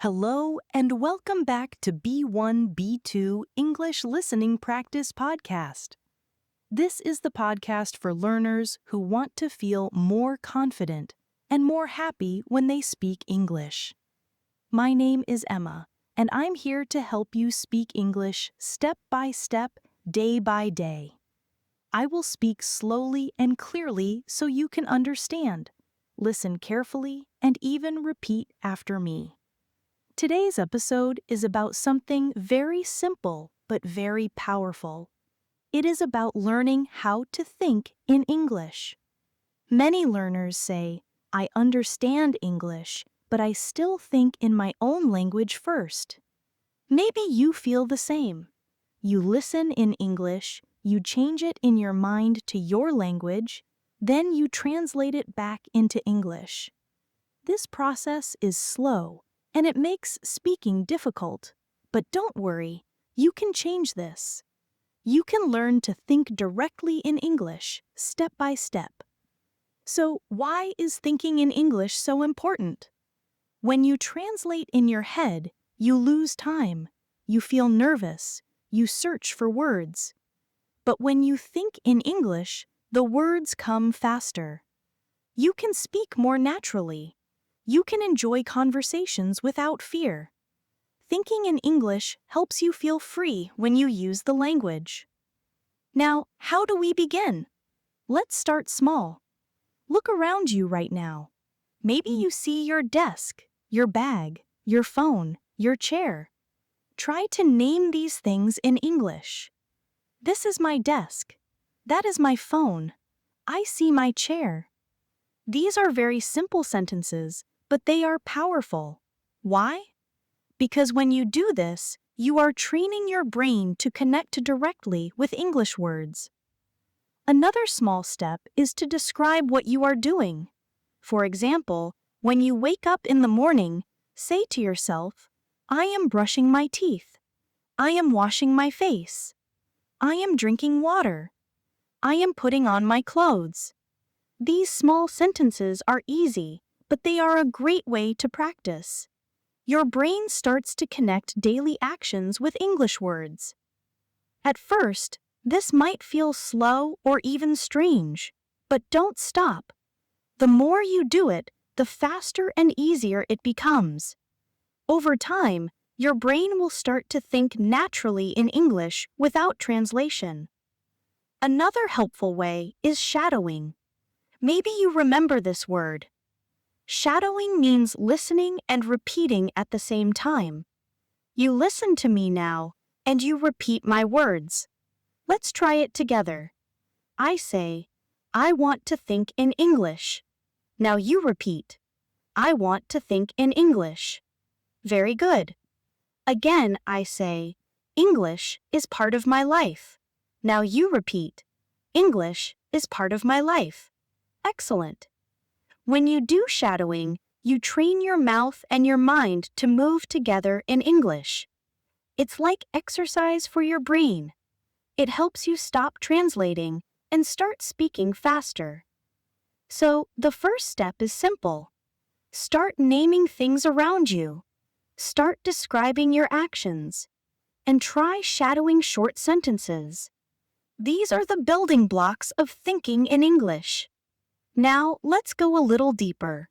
Hello and welcome back to B1-B2 English Listening Practice Podcast. This is the podcast for learners who want to feel more confident and more happy when they speak English. My name is Emma, and I'm here to help you speak English step by step, day by day. I will speak slowly and clearly so you can understand, listen carefully, and even repeat after me. Today's episode is about something very simple but very powerful. It is about learning how to think in English. Many learners say, "I understand English, but I still think in my own language first." Maybe you feel the same. You listen in English, you change it in your mind to your language, then you translate it back into English. This process is slow, and it makes speaking difficult. But don't worry, you can change this. You can learn to think directly in English, step by step. So, why is thinking in English so important? When you translate in your head, you lose time. You feel nervous. You search for words. But when you think in English, the words come faster. You can speak more naturally. You can enjoy conversations without fear. Thinking in English helps you feel free when you use the language. Now, how do we begin? Let's start small. Look around you right now. Maybe you see your desk, your bag, your phone, your chair. Try to name these things in English. This is my desk. That is my phone. I see my chair. These are very simple sentences, but they are powerful. Why? Because when you do this, you are training your brain to connect directly with English words. Another small step is to describe what you are doing. For example, when you wake up in the morning, say to yourself, "I am brushing my teeth. I am washing my face. I am drinking water. I am putting on my clothes." These small sentences are easy, but they are a great way to practice. Your brain starts to connect daily actions with English words. At first, this might feel slow or even strange, but don't stop. The more you do it, the faster and easier it becomes. Over time, your brain will start to think naturally in English without translation. Another helpful way is shadowing. Maybe you remember this word. Shadowing means listening and repeating at the same time. You listen to me now, and you repeat my words. Let's try it together. I say, "I want to think in English." Now you repeat, "I want to think in English." Very good. Again, I say, "English is part of my life." Now you repeat, "English is part of my life." Excellent. When you do shadowing, you train your mouth and your mind to move together in English. It's like exercise for your brain. It helps you stop translating and start speaking faster. So, the first step is simple. Start naming things around you. Start describing your actions. And try shadowing short sentences. These are the building blocks of thinking in English. Now, let's go a little deeper.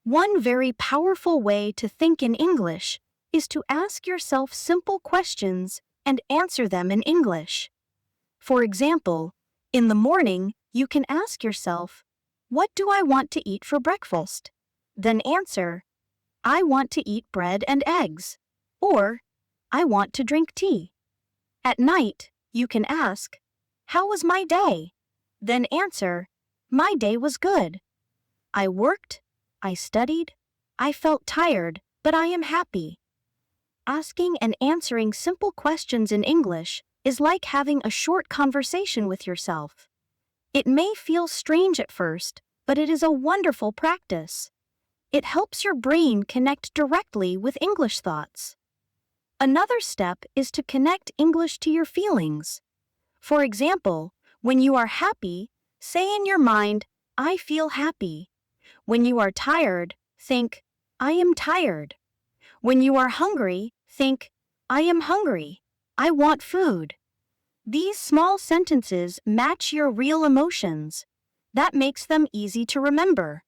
One very powerful way to think in English is to ask yourself simple questions and answer them in English. For example, in the morning, you can ask yourself, "What do I want to eat for breakfast?" Then answer, "I want to eat bread and eggs," or "I want to drink tea." At night, you can ask, "How was my day?" Then answer, "My day was good. I worked, I studied, I felt tired, but I am happy." Asking and answering simple questions in English is like having a short conversation with yourself. It may feel strange at first, but it is a wonderful practice. It helps your brain connect directly with English thoughts. Another step is to connect English to your feelings. For example, when you are happy, say in your mind, "I feel happy." When you are tired, think, "I am tired." When you are hungry, think, I am hungry. I want food. These small sentences match your real emotions. That makes them easy to remember.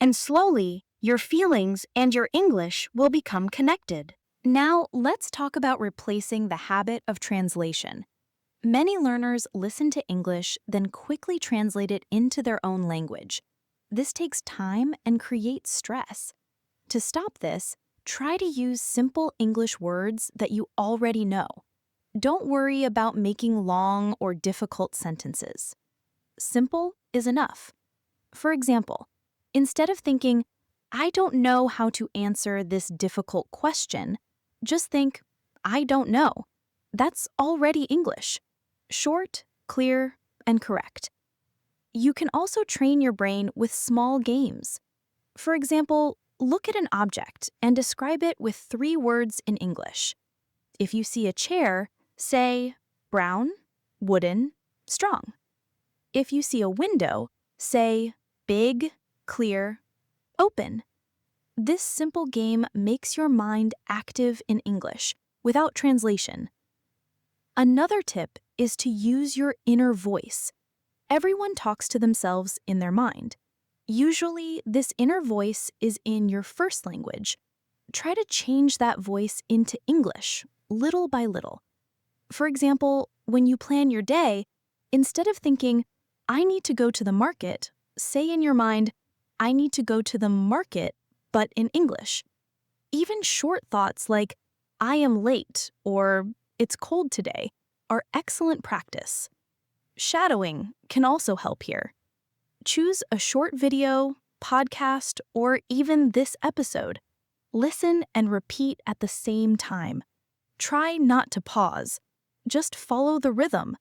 And slowly, your feelings and your English will become connected. Now, let's talk about replacing the habit of translation. Many learners listen to English, then quickly translate it into their own language. This takes time and creates stress. To stop this, try to use simple English words that you already know. Don't worry about making long or difficult sentences. Simple is enough. For example, instead of thinking, I don't know how to answer this difficult question, just think, I don't know. That's already English. Short, clear, and correct. You can also train your brain with small games. For example, look at an object and describe it with 3 words in English. If you see a chair, say brown, wooden, strong. If you see a window, say big, clear, open. This simple game makes your mind active in English without translation. Another tip is to use your inner voice. Everyone talks to themselves in their mind. Usually, this inner voice is in your first language. Try to change that voice into English, little by little. For example, when you plan your day, instead of thinking, I need to go to the market, say in your mind, I need to go to the market, but in English. Even short thoughts like, I am late or it's cold today are excellent practice. Shadowing can also help here. Choose a short video, podcast, or even this episode. Listen and repeat at the same time. Try not to pause. Just follow the rhythm.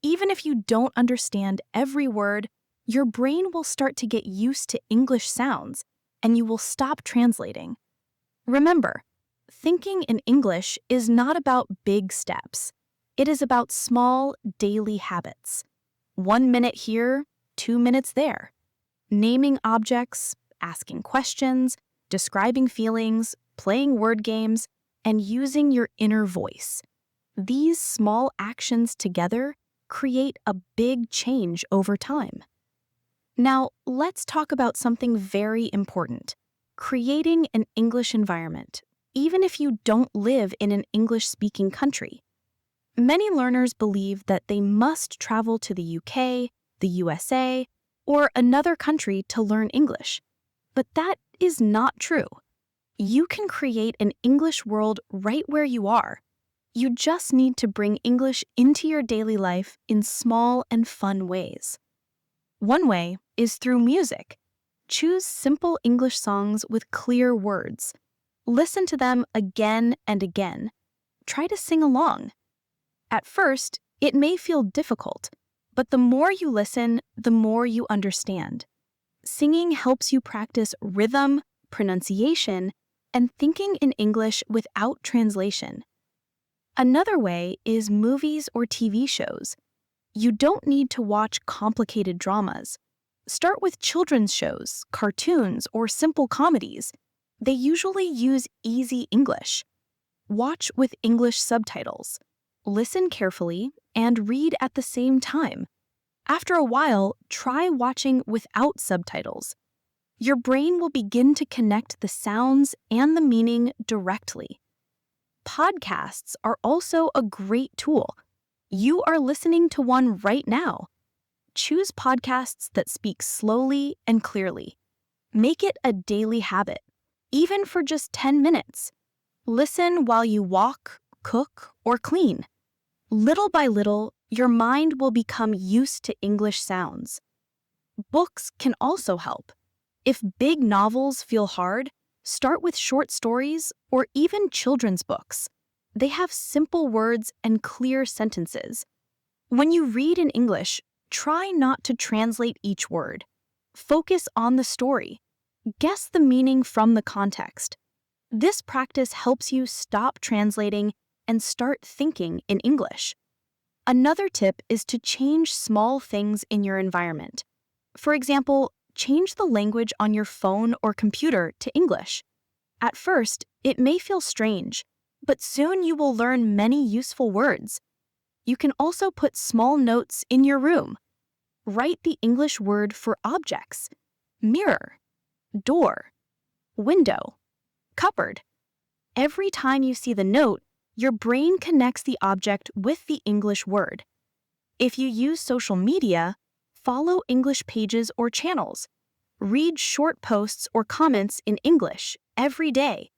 Even if you don't understand every word, your brain will start to get used to English sounds, and you will stop translating. Remember, thinking in English is not about big steps. It is about small, daily habits. 1 minute here, 2 minutes there. Naming objects, asking questions, describing feelings, playing word games, and using your inner voice. These small actions together create a big change over time. Now, let's talk about something very important: creating an English environment, even if you don't live in an English-speaking country. Many learners believe that they must travel to the UK, the USA, or another country to learn English. But that is not true. You can create an English world right where you are. You just need to bring English into your daily life in small and fun ways. One way is through music. Choose simple English songs with clear words. Listen to them again and again. Try to sing along. At first, it may feel difficult, but the more you listen, the more you understand. Singing helps you practice rhythm, pronunciation, and thinking in English without translation. Another way is movies or TV shows. You don't need to watch complicated dramas. Start with children's shows, cartoons, or simple comedies. They usually use easy English. Watch with English subtitles. Listen carefully and read at the same time. After a while, try watching without subtitles. Your brain will begin to connect the sounds and the meaning directly. Podcasts are also a great tool. You are listening to one right now. Choose podcasts that speak slowly and clearly. Make it a daily habit, even for just 10 minutes. Listen while you walk, cook, or clean. Little by little, your mind will become used to English sounds. Books can also help. If big novels feel hard, start with short stories or even children's books. They have simple words and clear sentences. When you read in English, try not to translate each word. Focus on the story. Guess the meaning from the context. This practice helps you stop translating and start thinking in English. Another tip is to change small things in your environment. For example, change the language on your phone or computer to English. At first, it may feel strange, but soon you will learn many useful words. You can also put small notes in your room. Write the English word for objects: mirror, door, window, cupboard. Every time you see the note, your brain connects the object with the English word. If you use social media, follow English pages or channels. Read short posts or comments in English every day.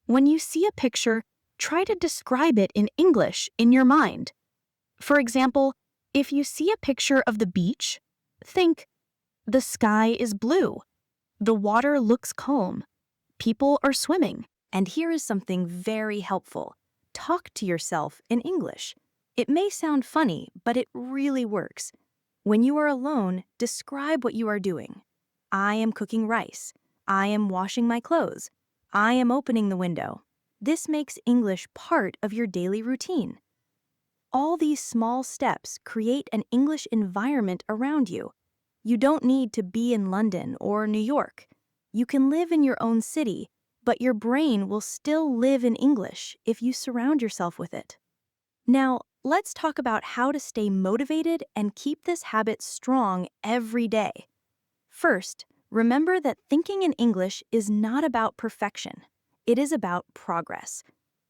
When you see a picture, try to describe it in English in your mind. For example, if you see a picture of the beach, think, "The sky is blue. The water looks calm. People are swimming." And here is something very helpful. Talk to yourself in English. It may sound funny, but it really works. When you are alone, describe what you are doing. I am cooking rice. I am washing my clothes. I am opening the window. This makes English part of your daily routine. All these small steps create an English environment around you. You don't need to be in London or New York. You can live in your own city, but your brain will still live in English if you surround yourself with it. Now, let's talk about how to stay motivated and keep this habit strong every day. First, remember that thinking in English is not about perfection. It is about progress.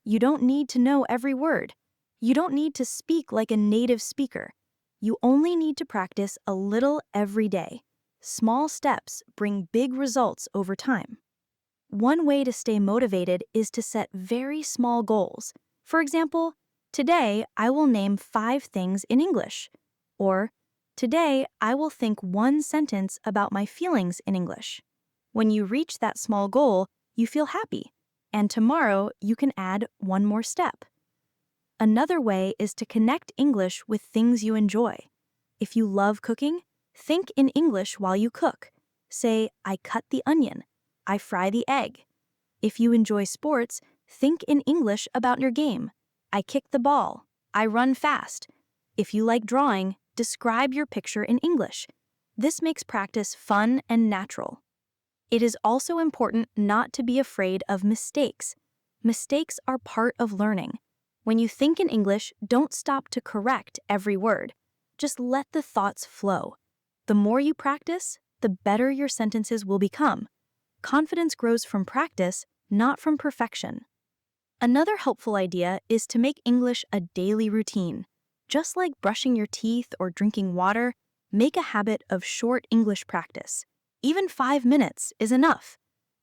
You don't need to know every word. You don't need to speak like a native speaker. You only need to practice a little every day. Small steps bring big results over time. One way to stay motivated is to set very small goals. For example, today I will name 5 things in English. Or, today I will think 1 sentence about my feelings in English. When you reach that small goal, you feel happy. And tomorrow you can add 1 more step. Another way is to connect English with things you enjoy. If you love cooking, think in English while you cook. Say, I cut the onion. I fry the egg. If you enjoy sports, think in English about your game. I kick the ball. I run fast. If you like drawing, describe your picture in English. This makes practice fun and natural. It is also important not to be afraid of mistakes. Mistakes are part of learning. When you think in English, don't stop to correct every word. Just let the thoughts flow. The more you practice, the better your sentences will become. Confidence grows from practice, not from perfection. Another helpful idea is to make English a daily routine. Just like brushing your teeth or drinking water, make a habit of short English practice. Even 5 minutes is enough.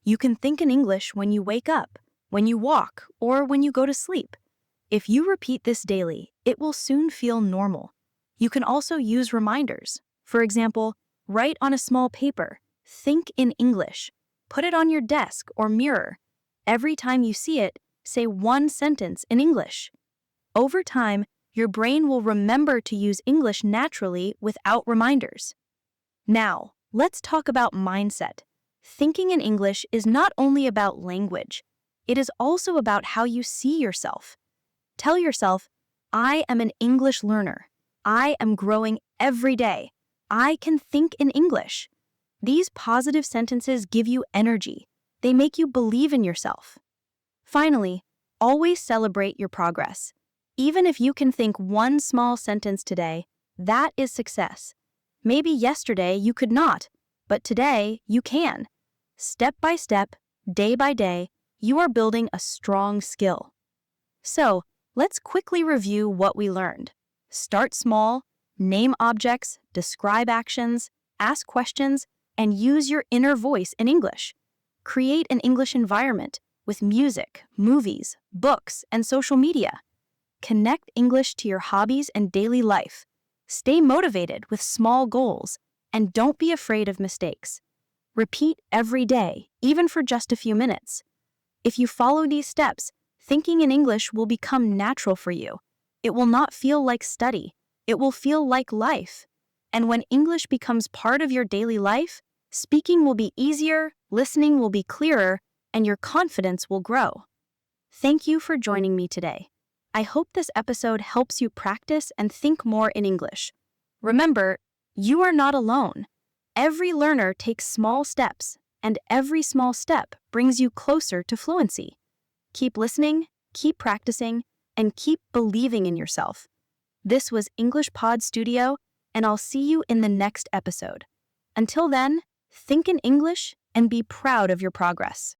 You can think in English when you wake up, when you walk, or when you go to sleep. If you repeat this daily, it will soon feel normal. You can also use reminders. For example, write on a small paper, "Think in English." Put it on your desk or mirror. Every time you see it, say 1 sentence in English. Over time, your brain will remember to use English naturally without reminders. Now, let's talk about mindset. Thinking in English is not only about language. It is also about how you see yourself. Tell yourself, I am an English learner. I am growing every day. I can think in English. These positive sentences give you energy. They make you believe in yourself. Finally, always celebrate your progress. Even if you can think 1 small sentence today, that is success. Maybe yesterday you could not, but today you can. Step by step, day by day, you are building a strong skill. So, let's quickly review what we learned. Start small, name objects, describe actions, ask questions, and use your inner voice in English. Create an English environment with music, movies, books, and social media. Connect English to your hobbies and daily life. Stay motivated with small goals, and don't be afraid of mistakes. Repeat every day, even for just a few minutes. If you follow these steps, thinking in English will become natural for you. It will not feel like study. It will feel like life. And when English becomes part of your daily life, speaking will be easier, listening will be clearer, and your confidence will grow. Thank you for joining me today. I hope this episode helps you practice and think more in English. Remember, you are not alone. Every learner takes small steps, and every small step brings you closer to fluency. Keep listening, keep practicing, and keep believing in yourself. This was English Pod Studio, and I'll see you in the next episode. Until then, think in English and be proud of your progress.